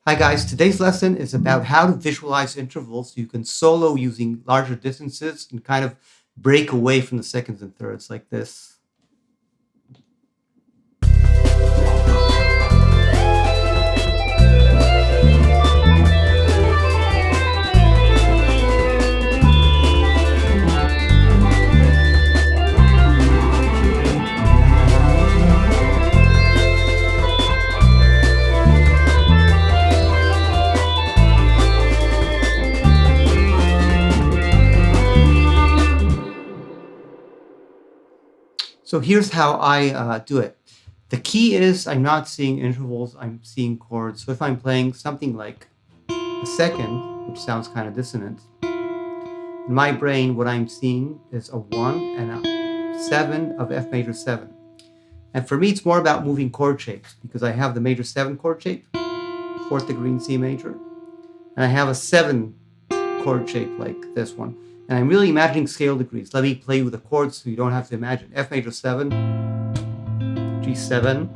Hi guys, today's lesson is about how to visualize intervals so you can solo using larger distances and kind of break away from the seconds and thirds like this. So here's how I do it. The key is I'm not seeing intervals, I'm seeing chords. So if I'm playing something like a second, which sounds kind of dissonant, in my brain what I'm seeing is a 1 and a 7 of F major 7. And for me it's more about moving chord shapes because I have the major 7 chord shape, 4th degree in C major, and I have a 7 chord shape like this one. And I'm really imagining scale degrees. Let me play with the chords so you don't have to imagine. F major 7, G7,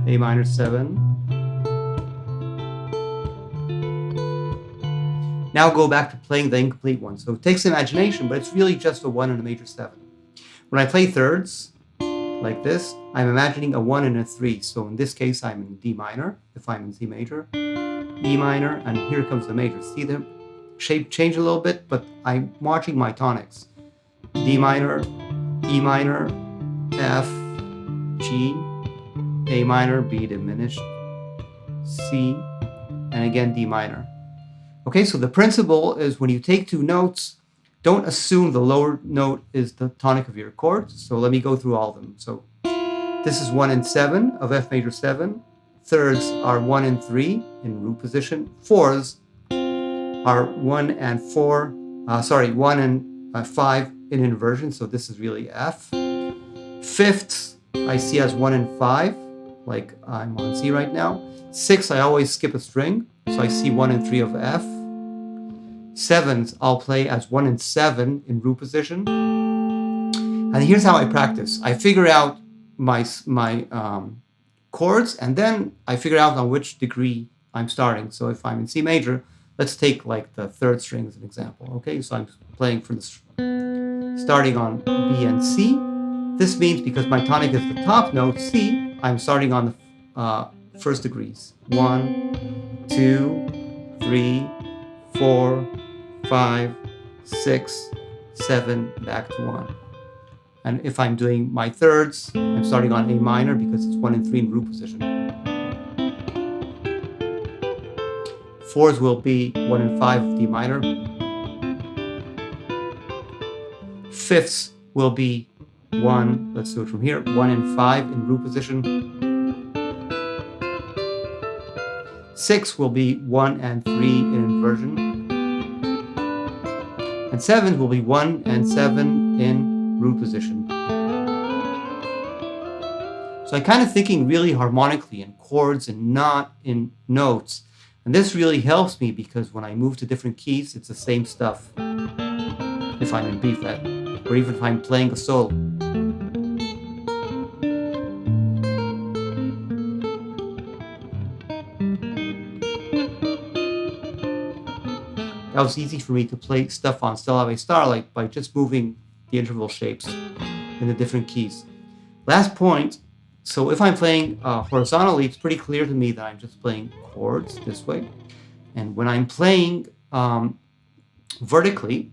A minor 7. Now go back to playing the incomplete one. So it takes imagination, but it's really just a 1 and a major 7. When I play thirds, like this, I'm imagining a 1 and a 3. So in this case, I'm in D minor, if I'm in C major, E minor, and here comes the major. See the shape change a little bit, but I'm watching my tonics. D minor, E minor, F, G, A minor, B diminished, C, and again D minor. Okay, so the principle is when you take two notes, don't assume the lower note is the tonic of your chord. So let me go through all of them. So this is 1 and 7 of F major 7. Thirds are 1 and 3 in root position. Fours are 1 and 4, 1 and 5 in inversion, so this is really F. Fifths I see as 1 and 5, like I'm on C right now. 6 I always skip a string, so I see 1 and 3 of F. Sevens I'll play as 1 and 7 in root position. And here's how I practice. I figure out my chords, and then I figure out on which degree I'm starting. So if I'm in C major, let's take like the third string as an example. Okay, so I'm playing from the starting on B and C. This means because my tonic is the top note, C, I'm starting on the first degrees. 1, 2, 3, 4, 5, 6, 7, back to 1. And if I'm doing my thirds, I'm starting on A minor because it's 1 and 3 in root position. Fours will be 1 and 5 D minor. Fifths will be 1, let's do it from here, 1 and 5 in root position. Six will be 1 and 3 in inversion. And sevens will be 1 and 7 in root position. So I'm kind of thinking really harmonically in chords and not in notes. And this really helps me because when I move to different keys, it's the same stuff. If I'm in B flat, or even if I'm playing a solo. That was easy for me to play stuff on Stella Ave Starlight by just moving the interval shapes in the different keys. Last point. So if I'm playing horizontally, it's pretty clear to me that I'm just playing chords this way. And when I'm playing vertically,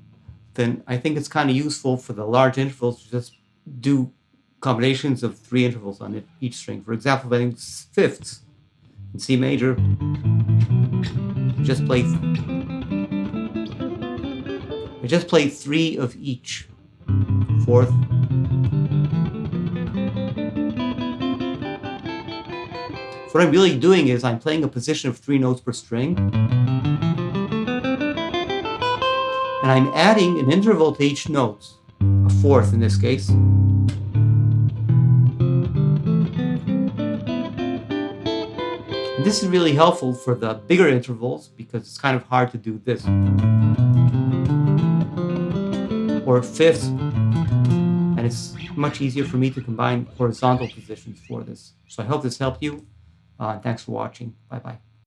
then I think it's kind of useful for the large intervals to just do combinations of 3 intervals on each string. For example, if I'm playing fifths in C major, I just play 3 of each. Fourth, what I'm really doing is I'm playing a position of 3 notes per string. And I'm adding an interval to each note, a fourth in this case. And this is really helpful for the bigger intervals because it's kind of hard to do this. Or fifths, and it's much easier for me to combine horizontal positions for this. So I hope this helped you. Thanks for watching. Bye-bye.